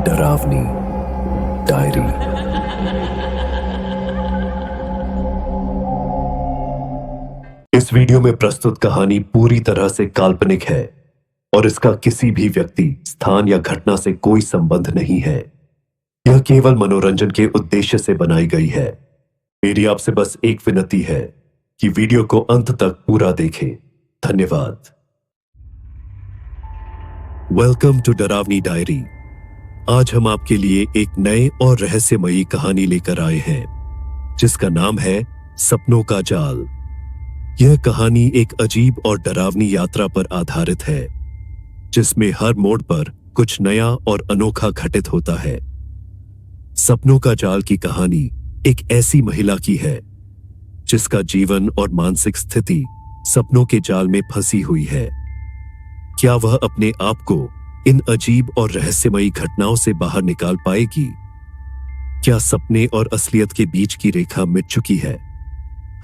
डरावनी डायरी। इस वीडियो में प्रस्तुत कहानी पूरी तरह से काल्पनिक है और इसका किसी भी व्यक्ति, स्थान या घटना से कोई संबंध नहीं है। यह केवल मनोरंजन के उद्देश्य से बनाई गई है। मेरी आपसे बस एक विनती है कि वीडियो को अंत तक पूरा देखें। धन्यवाद। वेलकम टू डरावनी डायरी। आज हम आपके लिए एक नए और रहस्यमयी कहानी लेकर आए हैं जिसका नाम है सपनों का जाल। यह कहानी एक अजीब और डरावनी यात्रा पर आधारित है जिसमें हर मोड़ पर कुछ नया और अनोखा घटित होता है। सपनों का जाल की कहानी एक ऐसी महिला की है जिसका जीवन और मानसिक स्थिति सपनों के जाल में फंसी हुई है। क्या वह अपने आप को इन अजीब और रहस्यमयी घटनाओं से बाहर निकाल पाएगी? क्या सपने और असलियत के बीच की रेखा मिट चुकी है?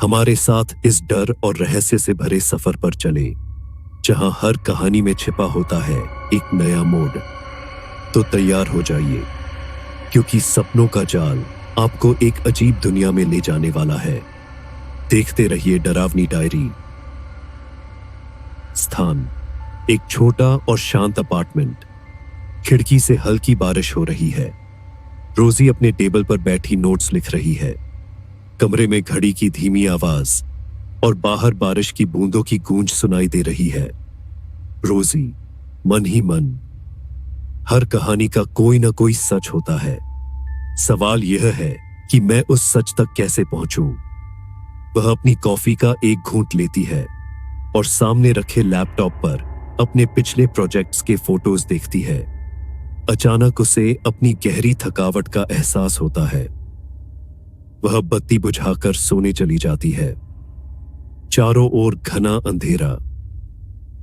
हमारे साथ इस डर और रहस्य से भरे सफर पर चले जहां हर कहानी में छिपा होता है एक नया मोड़। तो तैयार हो जाइए क्योंकि सपनों का जाल आपको एक अजीब दुनिया में ले जाने वाला है। देखते रहिए डरावनी डायरी। स्थान एक छोटा और शांत अपार्टमेंट। खिड़की से हल्की बारिश हो रही है। रोजी अपने टेबल पर बैठी नोट्स लिख रही है। कमरे में घड़ी की धीमी आवाज और बाहर बारिश की बूंदों की गूंज सुनाई दे रही है। रोजी मन ही मन, हर कहानी का कोई ना कोई सच होता है। सवाल यह है कि मैं उस सच तक कैसे पहुंचूं। वह अपनी कॉफी का एक घूंट लेती है और सामने रखे लैपटॉप पर अपने पिछले प्रोजेक्ट्स के फोटोज देखती है। अचानक उसे अपनी गहरी थकावट का एहसास होता है। वह बत्ती बुझाकर सोने चली जाती है। चारों ओर घना अंधेरा,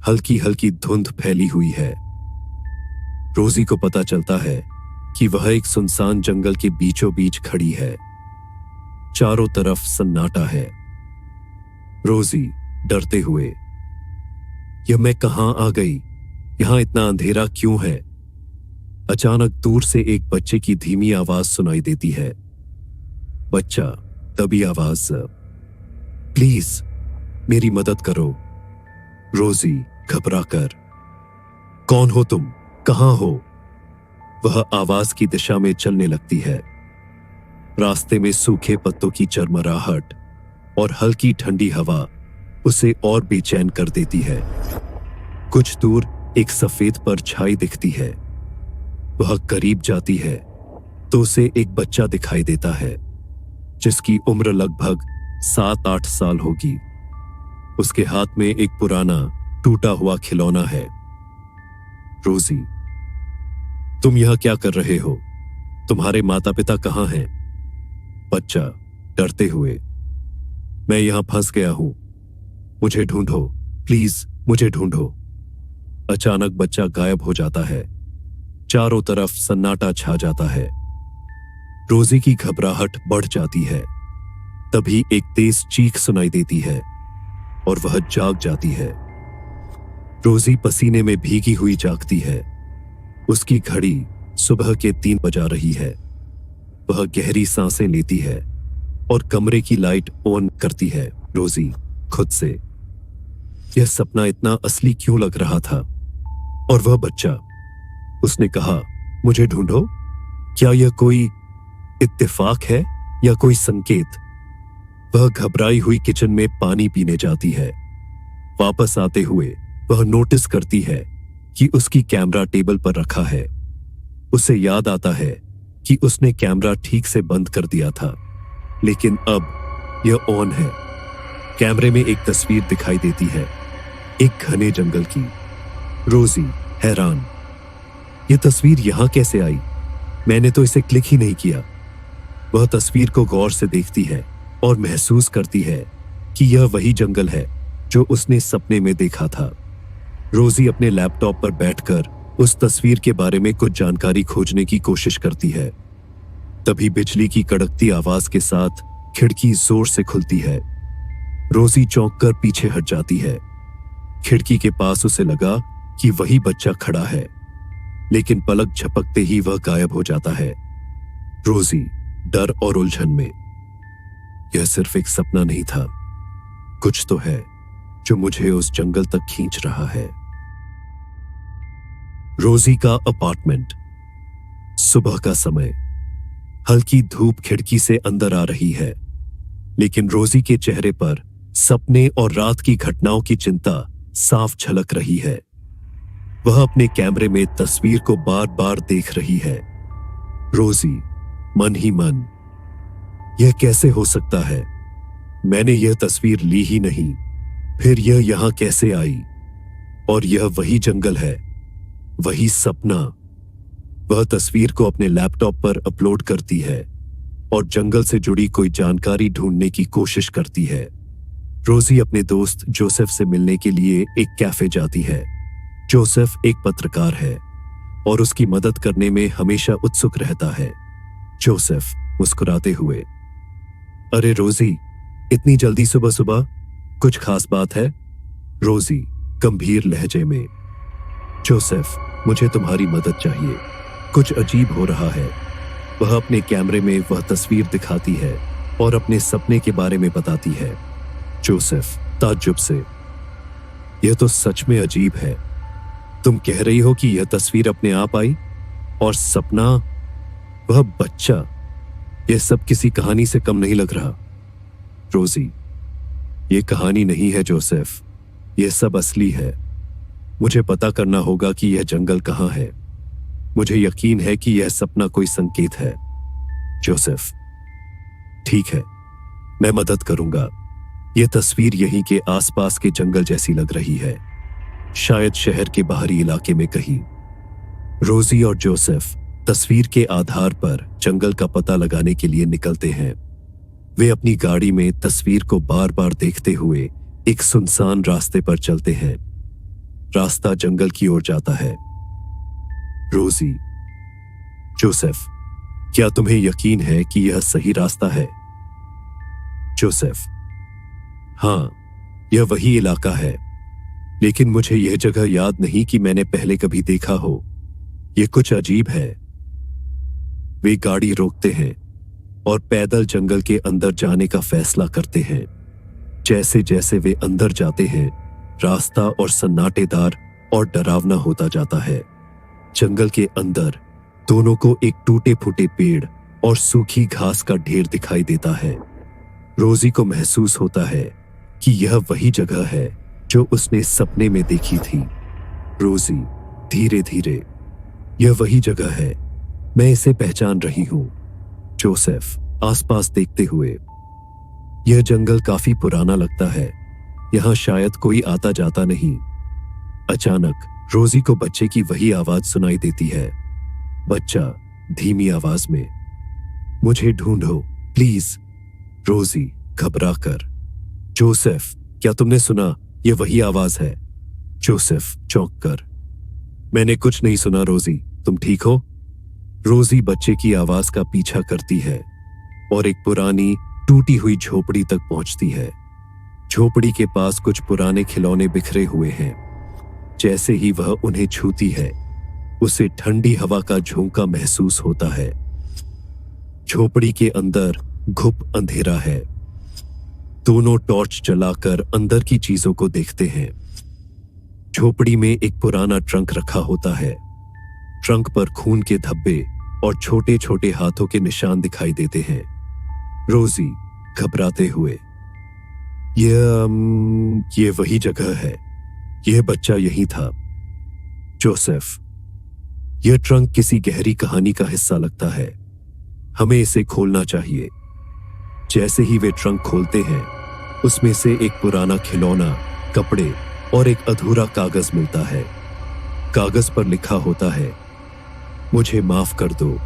हल्की हल्की धुंध फैली हुई है। रोजी को पता चलता है कि वह एक सुनसान जंगल के बीचों बीच खड़ी है। चारों तरफ सन्नाटा है। रोजी डरते हुए, यह मैं कहां आ गई? यहां इतना अंधेरा क्यों है? अचानक दूर से एक बच्चे की धीमी आवाज सुनाई देती है। बच्चा तभी आवाज, प्लीज मेरी मदद करो। रोजी घबराकर, कौन हो तुम? कहां हो? वह आवाज की दिशा में चलने लगती है। रास्ते में सूखे पत्तों की चरमराहट और हल्की ठंडी हवा उसे और बेचैन कर देती है। कुछ दूर एक सफेद परछाई दिखती है। वह करीब जाती है तो उसे एक बच्चा दिखाई देता है जिसकी उम्र लगभग 7-8 साल होगी। उसके हाथ में एक पुराना टूटा हुआ खिलौना है। रोजी, तुम यहां क्या कर रहे हो? तुम्हारे माता पिता कहां हैं? बच्चा डरते हुए, मैं यहां फंस गया हूं, मुझे ढूंढो, प्लीज मुझे ढूंढो। अचानक बच्चा गायब हो जाता है। चारों तरफ सन्नाटा छा जाता है। रोजी की घबराहट बढ़ जाती है। तभी एक तेज चीख सुनाई देती है और वह जाग जाती है। रोजी पसीने में भीगी हुई जागती है। उसकी घड़ी सुबह के 3 बजा रही है। वह गहरी सांसें लेती है और कमरे की लाइट ऑन करती है। रोजी खुद से, यह सपना इतना असली क्यों लग रहा था? और वह बच्चा, उसने कहा मुझे ढूंढो। क्या यह कोई इत्तेफाक है या कोई संकेत? वह घबराई हुई किचन में पानी पीने जाती है। वापस आते हुए वह नोटिस करती है कि उसकी कैमरा टेबल पर रखा है। उसे याद आता है कि उसने कैमरा ठीक से बंद कर दिया था, लेकिन अब यह ऑन है। कैमरे में एक तस्वीर दिखाई देती है, एक घने जंगल की। रोजी हैरान, यह तस्वीर यहां कैसे आई? मैंने तो इसे क्लिक ही नहीं किया। वह तस्वीर को गौर से देखती है और महसूस करती है कि यह वही जंगल है जो उसने सपने में देखा था। रोजी अपने लैपटॉप पर बैठकर उस तस्वीर के बारे में कुछ जानकारी खोजने की कोशिश करती है। तभी बिजली की कड़कती आवाज के साथ खिड़की जोर से खुलती है। रोजी चौंककर पीछे हट जाती है। खिड़की के पास उसे लगा कि वही बच्चा खड़ा है। लेकिन पलक झपकते ही वह गायब हो जाता है। रोजी डर और उलझन में। यह सिर्फ एक सपना नहीं था, कुछ तो है जो मुझे उस जंगल तक खींच रहा है। रोजी का अपार्टमेंट। सुबह का समय। हल्की धूप खिड़की से अंदर आ रही है, लेकिन रोजी के चेहरे पर सपने और रात की घटनाओं की चिंता साफ झलक रही है। वह अपने कैमरे में तस्वीर को बार बार देख रही है। रोजी मन ही मन, यह कैसे हो सकता है? मैंने यह तस्वीर ली ही नहीं, फिर यह यहां कैसे आई? और यह वही जंगल है, वही सपना। वह तस्वीर को अपने लैपटॉप पर अपलोड करती है और जंगल से जुड़ी कोई जानकारी ढूंढने की कोशिश करती है। रोजी अपने दोस्त जोसेफ से मिलने के लिए एक कैफे जाती है। जोसेफ एक पत्रकार है और उसकी मदद करने में हमेशा उत्सुक रहता है। जोसेफ मुस्कुराते हुए, अरे रोजी, इतनी जल्दी सुबह सुबह, कुछ खास बात है? रोजी गंभीर लहजे में, जोसेफ, मुझे तुम्हारी मदद चाहिए, कुछ अजीब हो रहा है। वह अपने कैमरे में वह तस्वीर दिखाती है और अपने सपने के बारे में बताती है। जोसेफ ताज्जुब से, यह तो सच में अजीब है। तुम कह रही हो कि यह तस्वीर अपने आप आई? और सपना, वह बच्चा, यह सब किसी कहानी से कम नहीं लग रहा। रोजी, यह कहानी नहीं है जोसेफ, यह सब असली है। मुझे पता करना होगा कि यह जंगल कहां है। मुझे यकीन है कि यह सपना कोई संकेत है। जोसेफ, ठीक है, मैं मदद करूंगा। यह तस्वीर यहीं के आसपास के जंगल जैसी लग रही है, शायद शहर के बाहरी इलाके में कहीं। रोजी और जोसेफ तस्वीर के आधार पर जंगल का पता लगाने के लिए निकलते हैं। वे अपनी गाड़ी में तस्वीर को बार बार देखते हुए एक सुनसान रास्ते पर चलते हैं। रास्ता जंगल की ओर जाता है। रोजी, जोसेफ, क्या तुम्हें यकीन है कि यह सही रास्ता है? जोसेफ, हां, यह वही इलाका है, लेकिन मुझे यह जगह याद नहीं कि मैंने पहले कभी देखा हो। यह कुछ अजीब है। वे गाड़ी रोकते हैं और पैदल जंगल के अंदर जाने का फैसला करते हैं। जैसे जैसे वे अंदर जाते हैं, रास्ता और सन्नाटेदार और डरावना होता जाता है। जंगल के अंदर दोनों को एक टूटे फूटे पेड़ और सूखी घास का ढेर दिखाई देता है। रोजी को महसूस होता है कि यह वही जगह है जो उसने सपने में देखी थी। रोजी धीरे धीरे, यह वही जगह है, मैं इसे पहचान रही हूं। जोसेफ आसपास देखते हुए, यह जंगल काफी पुराना लगता है, यहां शायद कोई आता जाता नहीं। अचानक रोजी को बच्चे की वही आवाज सुनाई देती है। बच्चा धीमी आवाज में, मुझे ढूंढो प्लीज। रोजी घबराकर, जोसेफ, क्या तुमने सुना? यह वही आवाज है। जोसेफ चौंक कर, मैंने कुछ नहीं सुना रोजी, तुम ठीक हो? रोजी बच्चे की आवाज का पीछा करती है और एक पुरानी टूटी हुई झोपड़ी तक पहुंचती है। झोपड़ी के पास कुछ पुराने खिलौने बिखरे हुए हैं। जैसे ही वह उन्हें छूती है, उसे ठंडी हवा का झोंका महसूस होता है। झोपड़ी के अंदर घुप अंधेरा है। दोनों टॉर्च जलाकर अंदर की चीजों को देखते हैं। झोपड़ी में एक पुराना ट्रंक रखा होता है। ट्रंक पर खून के धब्बे और छोटे छोटे हाथों के निशान दिखाई देते हैं। रोजी घबराते हुए, यह वही जगह है, यह बच्चा यही था। जोसेफ, यह ट्रंक किसी गहरी कहानी का हिस्सा लगता है, हमें इसे खोलना चाहिए। जैसे ही वे ट्रंक खोलते हैं, उसमें से एक पुराना खिलौना, कपड़े और एक अधूरा कागज मिलता है। कागज पर लिखा होता है, मुझे माफ कर दो,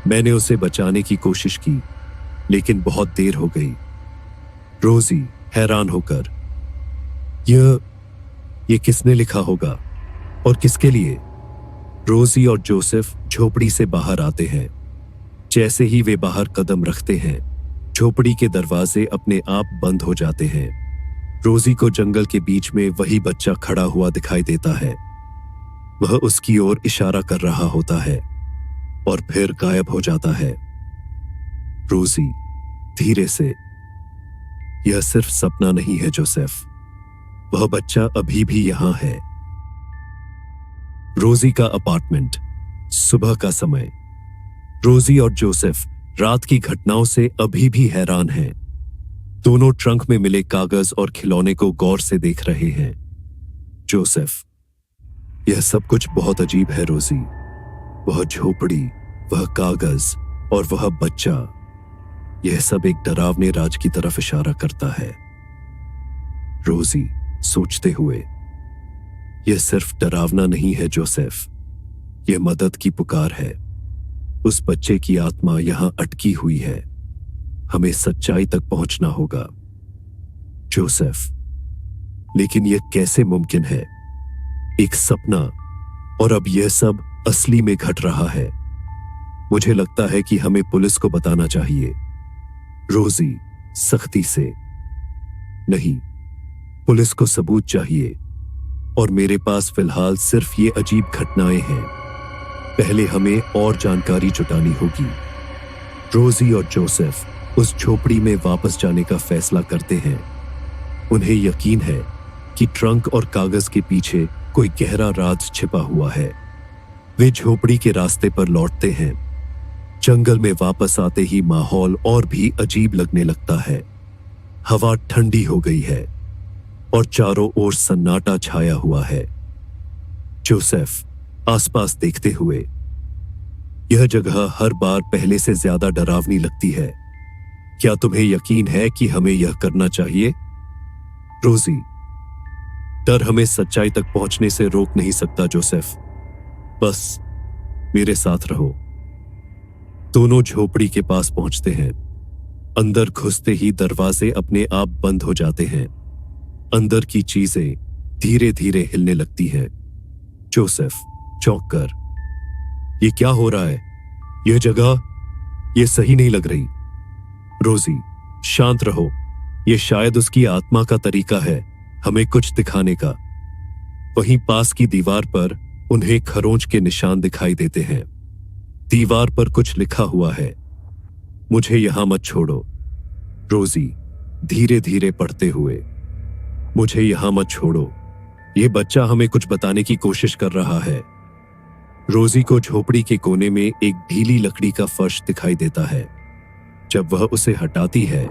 मैंने उसे बचाने की कोशिश की, लेकिन बहुत देर हो गई। रोजी हैरान होकर, यह किसने लिखा होगा और किसके लिए? रोजी और जोसेफ झोपड़ी से बाहर आते हैं। जैसे ही वे बाहर कदम रखते हैं, झोपड़ी के दरवाजे अपने आप बंद हो जाते हैं। रोजी को जंगल के बीच में वही बच्चा खड़ा हुआ दिखाई देता है। वह उसकी ओर इशारा कर रहा होता है और फिर गायब हो जाता है। रोजी धीरे से, यह सिर्फ सपना नहीं है जोसेफ, वह बच्चा अभी भी यहां है। रोजी का अपार्टमेंट, सुबह का समय। रोजी और जोसेफ रात की घटनाओं से अभी भी हैरान हैं। दोनों ट्रंक में मिले कागज और खिलौने को गौर से देख रहे हैं। जोसेफ, यह सब कुछ बहुत अजीब है रोजी। वह झोपड़ी, वह कागज और वह बच्चा, यह सब एक डरावने राज की तरफ इशारा करता है। रोजी सोचते हुए, यह सिर्फ डरावना नहीं है जोसेफ, यह मदद की पुकार है। उस बच्चे की आत्मा यहां अटकी हुई है, हमें सच्चाई तक पहुंचना होगा। जोसेफ, लेकिन यह कैसे मुमकिन है? एक सपना और अब यह सब असली में घट रहा है। मुझे लगता है कि हमें पुलिस को बताना चाहिए। रोजी सख्ती से, नहीं, पुलिस को सबूत चाहिए और मेरे पास फिलहाल सिर्फ ये अजीब घटनाएं हैं। पहले हमें और जानकारी जुटानी होगी। रोजी और जोसेफ उस झोपड़ी में वापस जाने का फैसला करते हैं। उन्हें यकीन है कि ट्रंक और कागज के पीछे कोई गहरा राज छिपा हुआ है। वे झोपड़ी के रास्ते पर लौटते हैं। जंगल में वापस आते ही माहौल और भी अजीब लगने लगता है। हवा ठंडी हो गई है और चारों ओर सन्नाटा छाया हुआ है। जोसेफ आसपास देखते हुए, यह जगह हर बार पहले से ज्यादा डरावनी लगती है। क्या तुम्हें यकीन है कि हमें यह करना चाहिए? रोजी, डर हमें सच्चाई तक पहुंचने से रोक नहीं सकता जोसेफ, बस मेरे साथ रहो। दोनों झोपड़ी के पास पहुंचते हैं। अंदर घुसते ही दरवाजे अपने आप बंद हो जाते हैं। अंदर की चीजें धीरे धीरे हिलने लगती हैं। जोसेफ चौंक कर, ये क्या हो रहा है? यह जगह, यह सही नहीं लग रही। रोजी, शांत रहो, यह शायद उसकी आत्मा का तरीका है हमें कुछ दिखाने का। वहीं पास की दीवार पर उन्हें खरोंच के निशान दिखाई देते हैं। दीवार पर कुछ लिखा हुआ है, मुझे यहां मत छोड़ो। रोजी धीरे धीरे पढ़ते हुए, मुझे यहां मत छोड़ो, यह बच्चा हमें कुछ बताने की कोशिश कर रहा है। रोजी को झोपड़ी के कोने में एक ढीली लकड़ी का फर्श दिखाई देता है। जब वह उसे हटाती है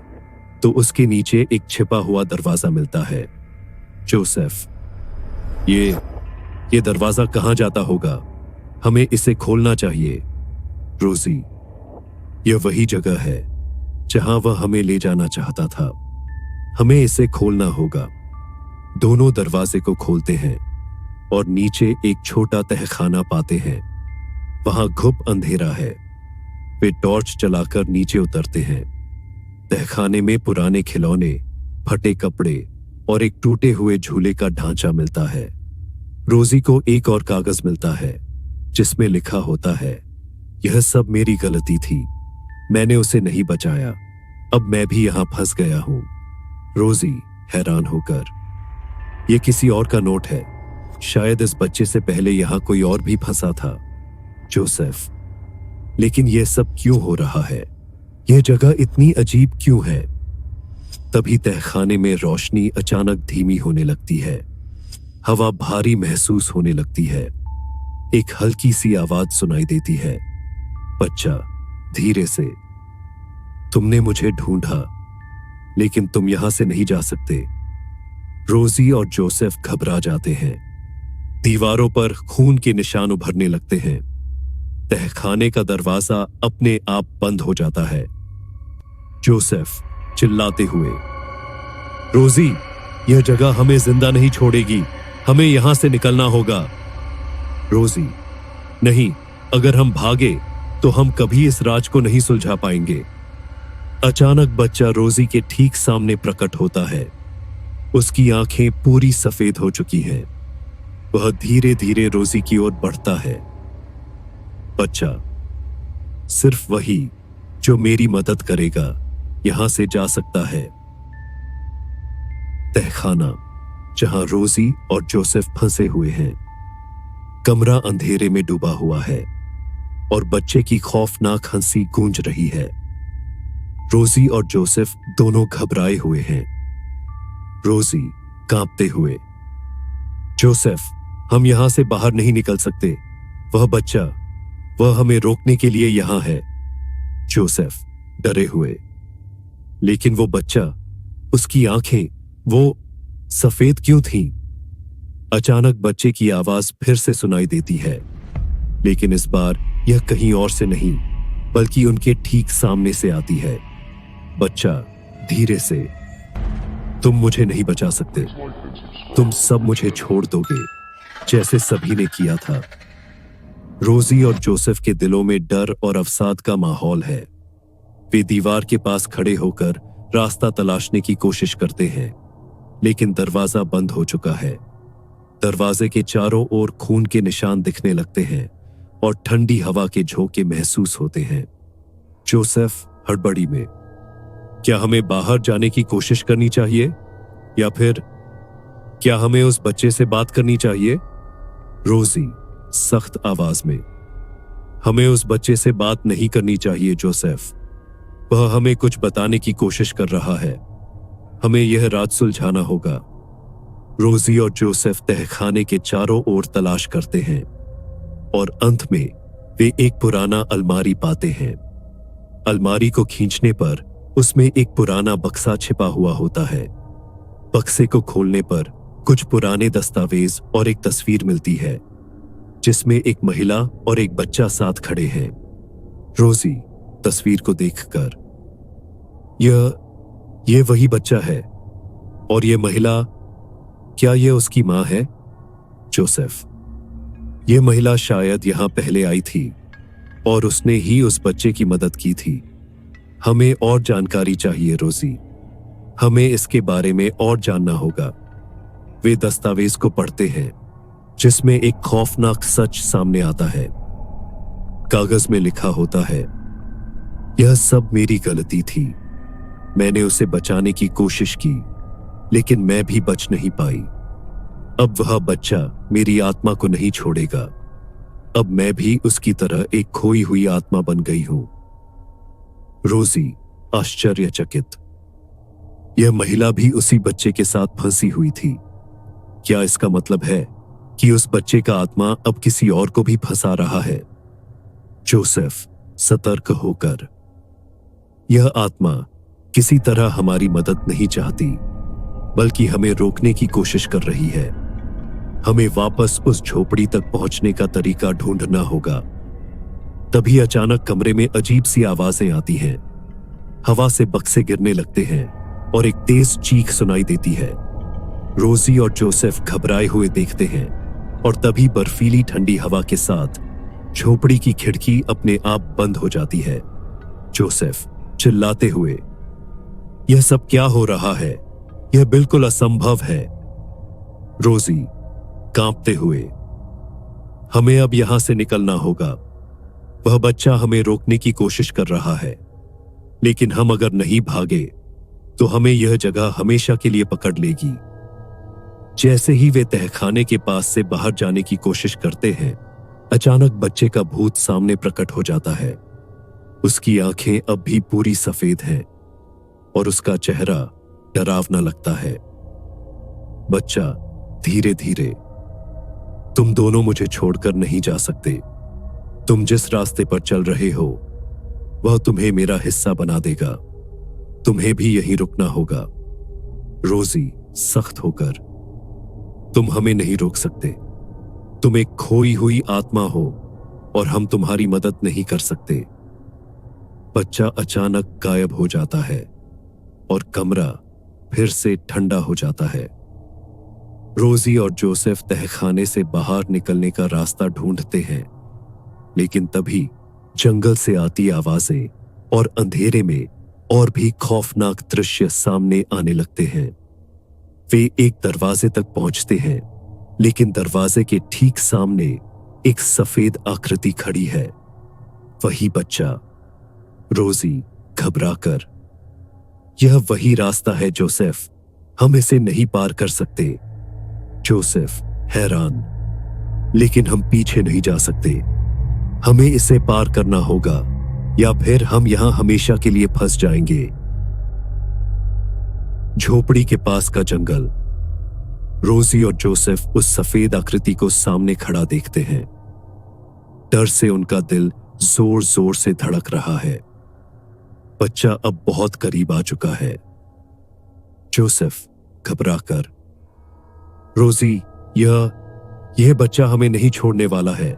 तो उसके नीचे एक छिपा हुआ दरवाजा मिलता है। जोसेफ, ये दरवाजा कहां जाता होगा? हमें इसे खोलना चाहिए। रोजी, यह वही जगह है जहां वह हमें ले जाना चाहता था। हमें इसे खोलना होगा। दोनों दरवाजे को खोलते हैं और नीचे एक छोटा तहखाना पाते हैं। वहां घुप अंधेरा है। वे टॉर्च जलाकर नीचे उतरते हैं। तहखाने में पुराने खिलौने, फटे कपड़े और एक टूटे हुए झूले का ढांचा मिलता है। रोजी को एक और कागज मिलता है जिसमें लिखा होता है, यह सब मेरी गलती थी, मैंने उसे नहीं बचाया, अब मैं भी यहां फंस गया हूं। रोजी हैरान होकर, यह किसी और का नोट है, शायद इस बच्चे से पहले यहां कोई और भी फंसा था। जोसेफ, लेकिन यह सब क्यों हो रहा है? यह जगह इतनी अजीब क्यों है? तभी तहखाने में रोशनी अचानक धीमी होने लगती है। हवा भारी महसूस होने लगती है। एक हल्की सी आवाज सुनाई देती है। बच्चा धीरे से, तुमने मुझे ढूंढा लेकिन तुम यहां से नहीं जा सकते। रोजी और जोसेफ घबरा जाते हैं। दीवारों पर खून के निशान उभरने लगते हैं। तहखाने का दरवाजा अपने आप बंद हो जाता है। जोसेफ चिल्लाते हुए, रोजी, यह जगह हमें जिंदा नहीं छोड़ेगी, हमें यहां से निकलना होगा। रोजी, नहीं, अगर हम भागे तो हम कभी इस राज को नहीं सुलझा पाएंगे। अचानक बच्चा रोजी के ठीक सामने प्रकट होता है। उसकी आंखें पूरी सफेद हो चुकी हैं। वह धीरे धीरे रोजी की ओर बढ़ता है। बच्चा, सिर्फ वही जो मेरी मदद करेगा यहां से जा सकता है। तहखाना जहां रोजी और जोसेफ फंसे हुए हैं। कमरा अंधेरे में डूबा हुआ है और बच्चे की खौफनाक हंसी गूंज रही है। रोजी और जोसेफ दोनों घबराए हुए हैं। रोजी कांपते हुए, जोसेफ, हम यहां से बाहर नहीं निकल सकते। वह बच्चा, वह हमें रोकने के लिए यहां है। जोसेफ डरे हुए, लेकिन वो बच्चा, उसकी आंखें वो सफेद क्यों थीं? अचानक बच्चे की आवाज फिर से सुनाई देती है, लेकिन इस बार यह कहीं और से नहीं बल्कि उनके ठीक सामने से आती है। बच्चा धीरे से, तुम मुझे नहीं बचा सकते। तुम सब मुझे छोड़ दोगे जैसे सभी ने किया था। रोजी और जोसेफ के दिलों में डर और अवसाद का माहौल है। वे दीवार के पास खड़े होकर रास्ता तलाशने की कोशिश करते हैं, लेकिन दरवाजा बंद हो चुका है। दरवाजे के चारों ओर खून के निशान दिखने लगते हैं और ठंडी हवा के झोंके महसूस होते हैं। जोसेफ हड़बड़ी में, क्या हमें बाहर जाने की कोशिश करनी चाहिए या फिर क्या हमें उस बच्चे से बात करनी चाहिए? रोजी सख्त आवाज में, हमें उस बच्चे से बात नहीं करनी चाहिए जोसेफ। वह हमें कुछ बताने की कोशिश कर रहा है। हमें यह राज सुलझाना होगा। रोजी और जोसेफ तहखाने के चारों ओर तलाश करते हैं और अंत में वे एक पुराना अलमारी पाते हैं। अलमारी को खींचने पर उसमें एक पुराना बक्सा छिपा हुआ होता है। बक्से को खोलने पर कुछ पुराने दस्तावेज और एक तस्वीर मिलती है, जिसमें एक महिला और एक बच्चा साथ खड़े हैं। रोजी तस्वीर को देखकर, यह वही बच्चा है और यह महिला, क्या यह उसकी मां है? जोसेफ, यह महिला शायद यहां पहले आई थी और उसने ही उस बच्चे की मदद की थी। हमें और जानकारी चाहिए रोजी, हमें इसके बारे में और जानना होगा। वे दस्तावेज को पढ़ते हैं, जिसमें एक खौफनाक सच सामने आता है। कागज में लिखा होता है, यह सब मेरी गलती थी। मैंने उसे बचाने की कोशिश की, लेकिन मैं भी बच नहीं पाई। अब वह बच्चा मेरी आत्मा को नहीं छोड़ेगा। अब मैं भी उसकी तरह एक खोई हुई आत्मा बन गई हूं। रोजी आश्चर्यचकित, यह महिला भी उसी बच्चे के साथ फंसी हुई थी। क्या इसका मतलब है कि उस बच्चे का आत्मा अब किसी और को भी फंसा रहा है? जोसेफ सतर्क होकर, यह आत्मा किसी तरह हमारी मदद नहीं चाहती, बल्कि हमें रोकने की कोशिश कर रही है। हमें वापस उस झोपड़ी तक पहुंचने का तरीका ढूंढना होगा। तभी अचानक कमरे में अजीब सी आवाजें आती हैं। हवा से बक्से गिरने लगते हैं और एक तेज चीख सुनाई देती है। रोजी और जोसेफ घबराए हुए देखते हैं और तभी बर्फीली ठंडी हवा के साथ झोपड़ी की खिड़की अपने आप बंद हो जाती है। जोसेफ चिल्लाते हुए, यह सब क्या हो रहा है? यह बिल्कुल असंभव है। रोजी कांपते हुए, हमें अब यहां से निकलना होगा। वह बच्चा हमें रोकने की कोशिश कर रहा है, लेकिन हम अगर नहीं भागे तो हमें यह जगह हमेशा के लिए पकड़ लेगी। जैसे ही वे तहखाने के पास से बाहर जाने की कोशिश करते हैं, अचानक बच्चे का भूत सामने प्रकट हो जाता है। उसकी आंखें अब भी पूरी सफेद हैं और उसका चेहरा डरावना लगता है। बच्चा धीरे धीरे, तुम दोनों मुझे छोड़कर नहीं जा सकते। तुम जिस रास्ते पर चल रहे हो वह तुम्हें मेरा हिस्सा बना देगा। तुम्हें भी यहीं रुकना होगा। रोजी सख्त होकर, तुम हमें नहीं रोक सकते। तुम एक खोई हुई आत्मा हो और हम तुम्हारी मदद नहीं कर सकते। बच्चा अचानक गायब हो जाता है और कमरा फिर से ठंडा हो जाता है। रोजी और जोसेफ तहखाने से बाहर निकलने का रास्ता ढूंढते हैं, लेकिन तभी जंगल से आती आवाजें और अंधेरे में और भी खौफनाक दृश्य सामने आने लगते हैं। वे एक दरवाजे तक पहुंचते हैं, लेकिन दरवाजे के ठीक सामने एक सफेद आकृति खड़ी है। वही बच्चा। रोजी घबराकर, यह वही रास्ता है जोसेफ, हम इसे नहीं पार कर सकते। जोसेफ हैरान, लेकिन हम पीछे नहीं जा सकते। हमें इसे पार करना होगा या फिर हम यहां हमेशा के लिए फंस जाएंगे। झोपड़ी के पास का जंगल। रोजी और जोसेफ उस सफेद आकृति को सामने खड़ा देखते हैं। डर से उनका दिल जोर जोर से धड़क रहा है। बच्चा अब बहुत करीब आ चुका है। जोसेफ घबराकर, रोजी, यह बच्चा हमें नहीं छोड़ने वाला है,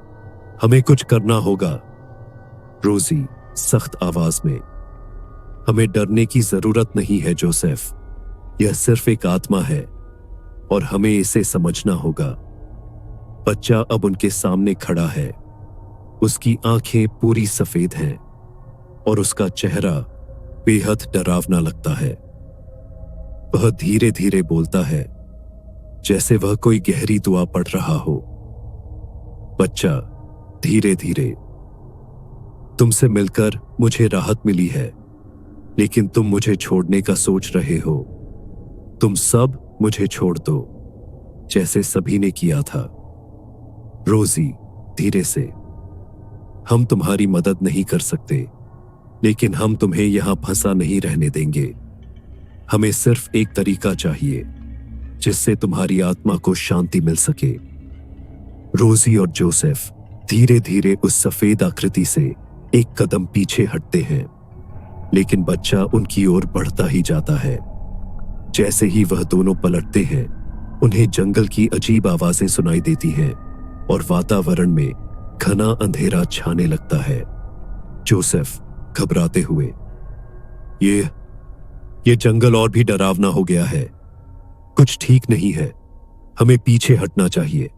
हमें कुछ करना होगा। रोजी सख्त आवाज में, हमें डरने की जरूरत नहीं है जोसेफ, यह सिर्फ एक आत्मा है और हमें इसे समझना होगा। बच्चा अब उनके सामने खड़ा है। उसकी आंखें पूरी सफेद हैं और उसका चेहरा बेहद डरावना लगता है। वह धीरे धीरे बोलता है, जैसे वह कोई गहरी दुआ पढ़ रहा हो। बच्चा धीरे धीरे, तुमसे मिलकर मुझे राहत मिली है, लेकिन तुम मुझे छोड़ने का सोच रहे हो। तुम सब मुझे छोड़ दो, जैसे सभी ने किया था। रोजी धीरे से, हम तुम्हारी मदद नहीं कर सकते, लेकिन हम तुम्हें यहां फंसा नहीं रहने देंगे। हमें सिर्फ एक तरीका चाहिए जिससे तुम्हारी आत्मा को शांति मिल सके। रोजी और जोसेफ धीरे धीरे उस सफेद आकृति से एक कदम पीछे हटते हैं, लेकिन बच्चा उनकी ओर बढ़ता ही जाता है। जैसे ही वह दोनों पलटते हैं, उन्हें जंगल की अजीब आवाजें सुनाई देती हैं और वातावरण में घना अंधेरा छाने लगता है। जोसेफ घबराते हुए, ये जंगल और भी डरावना हो गया है, कुछ ठीक नहीं है, हमें पीछे हटना चाहिए।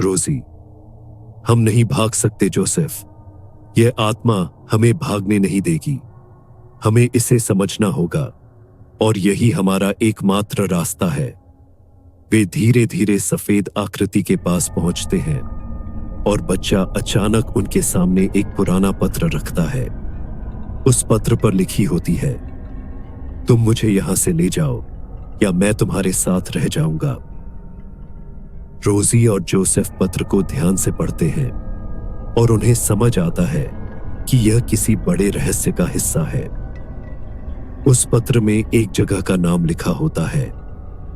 रोजी, हम नहीं भाग सकते जोसेफ, यह आत्मा हमें भागने नहीं देगी। हमें इसे समझना होगा और यही हमारा एकमात्र रास्ता है। वे धीरे धीरे सफेद आकृति के पास पहुंचते हैं और बच्चा अचानक उनके सामने एक पुराना पत्र रखता है। उस पत्र पर लिखी होती है, तुम मुझे यहां से ले जाओ या मैं तुम्हारे साथ रह जाऊंगा। रोजी और जोसेफ पत्र को ध्यान से पढ़ते हैं और उन्हें समझ आता है कि यह किसी बड़े रहस्य का हिस्सा है। उस पत्र में एक जगह का नाम लिखा होता है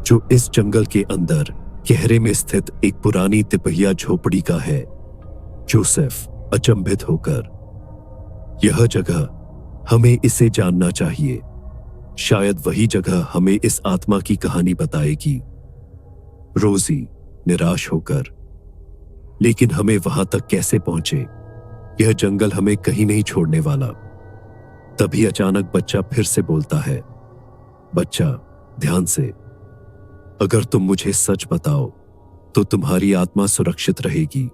जो इस जंगल के अंदर गहरे में स्थित एक पुरानी तिपहिया झोपड़ी का है। जोसेफ अचंभित होकर, यह जगह, हमें इसे जानना चाहिए। शायद वही जगह हमें इस आत्मा की कहानी बताएगी। रोजी निराश होकर, लेकिन हमें वहां तक कैसे पहुंचे? यह जंगल हमें कहीं नहीं छोड़ने वाला। तभी अचानक बच्चा फिर से बोलता है, बच्चा ध्यान से, अगर तुम मुझे सच बताओ तो तुम्हारी आत्मा सुरक्षित रहेगी,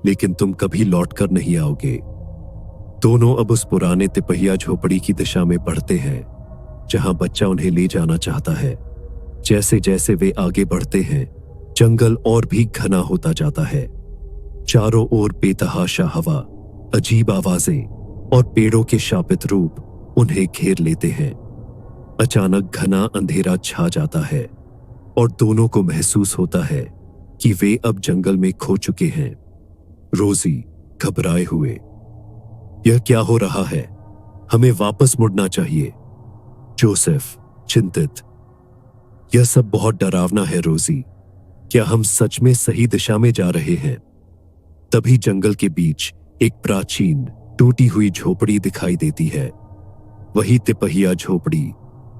लेकिन तुम कभी लौटकर नहीं आओगे। दोनों अब उस पुराने तिपहिया झोपड़ी की दिशा में बढ़ते हैं जहां बच्चा उन्हें ले जाना चाहता है। जैसे जैसे वे आगे बढ़ते हैं, जंगल और भी घना होता जाता है। चारों ओर बेतहाशा हवा, अजीब आवाजें और पेड़ों के शापित रूप उन्हें घेर लेते हैं। अचानक घना अंधेरा छा जाता है और दोनों को महसूस होता है कि वे अब जंगल में खो चुके हैं। रोजी घबराए हुए, यह क्या हो रहा है? हमें वापस मुड़ना चाहिए। जोसेफ चिंतित, यह सब बहुत डरावना है रोजी, क्या हम सच में सही दिशा में जा रहे हैं? तभी जंगल के बीच एक प्राचीन टूटी हुई झोपड़ी दिखाई देती है। वही तिपहिया झोपड़ी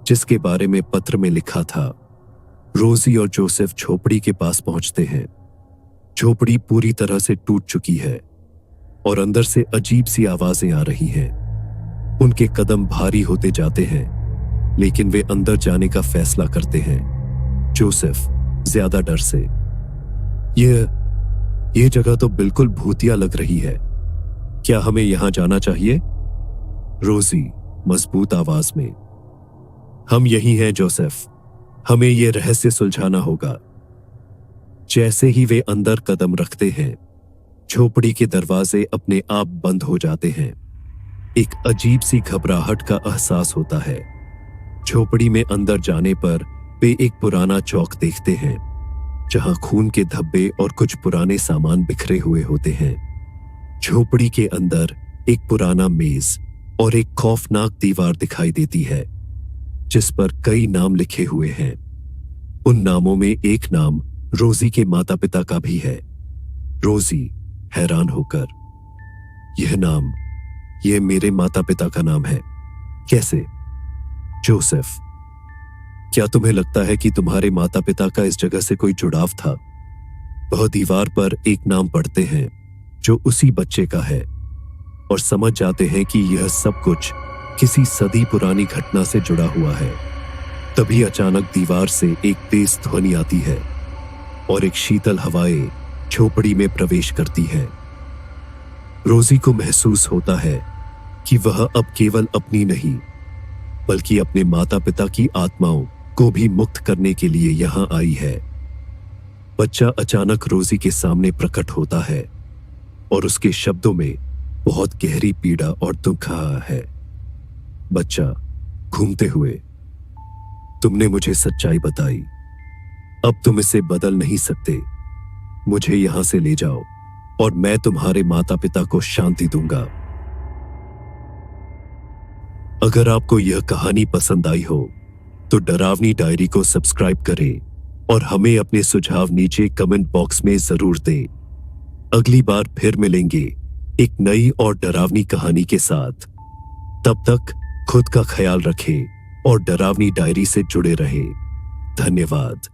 जिसके बारे में पत्र में लिखा था। रोजी और जोसेफ झोपड़ी के पास पहुंचते हैं। झोपड़ी पूरी तरह से टूट चुकी है और अंदर से अजीब सी आवाजें आ रही हैं। उनके कदम भारी होते जाते हैं, लेकिन वे अंदर जाने का फैसला करते हैं। जोसेफ ज्यादा डर से, यह जगह तो बिल्कुल भूतिया लग रही है, क्या हमें यहां जाना चाहिए? रोजी मजबूत आवाज में, हम यही हैं जोसेफ, हमें यह रहस्य सुलझाना होगा। जैसे ही वे अंदर कदम रखते हैं, झोपड़ी के दरवाजे अपने आप बंद हो जाते हैं। एक अजीब सी घबराहट का एहसास होता है। झोपड़ी में अंदर जाने पर वे एक पुराना चौक देखते हैं जहां खून के धब्बे और कुछ पुराने सामान बिखरे हुए होते हैं। झोपड़ी के अंदर एक पुराना मेज और एक खौफनाक दीवार दिखाई देती है जिस पर कई नाम लिखे हुए हैं। उन नामों में एक नाम रोजी के माता पिता का भी है। रोजी हैरान होकर, यह मेरे माता पिता का नाम है, कैसे? जोसेफ, क्या तुम्हें लगता है कि तुम्हारे माता पिता का इस जगह से कोई जुड़ाव था? वह दीवार पर एक नाम पढ़ते हैं जो उसी बच्चे का है और समझ जाते हैं कि यह सब कुछ किसी सदी पुरानी घटना से जुड़ा हुआ है। तभी अचानक दीवार से एक तेज ध्वनि आती है और एक शीतल हवाएं झोपड़ी में प्रवेश करती है। रोजी को महसूस होता है कि वह अब केवल अपनी नहीं बल्कि अपने माता पिता की आत्माओं को भी मुक्त करने के लिए यहां आई है। बच्चा अचानक रोजी के सामने प्रकट होता है और उसके शब्दों में बहुत गहरी पीड़ा और दुख है। बच्चा घूमते हुए, तुमने मुझे सच्चाई बताई, अब तुम इसे बदल नहीं सकते। मुझे यहां से ले जाओ और मैं तुम्हारे माता पिता को शांति दूंगा। अगर आपको यह कहानी पसंद आई हो तो डरावनी डायरी को सब्सक्राइब करें और हमें अपने सुझाव नीचे कमेंट बॉक्स में जरूर दें। अगली बार फिर मिलेंगे एक नई और डरावनी कहानी के साथ। तब तक खुद का ख्याल रखें और डरावनी डायरी से जुड़े रहें। धन्यवाद।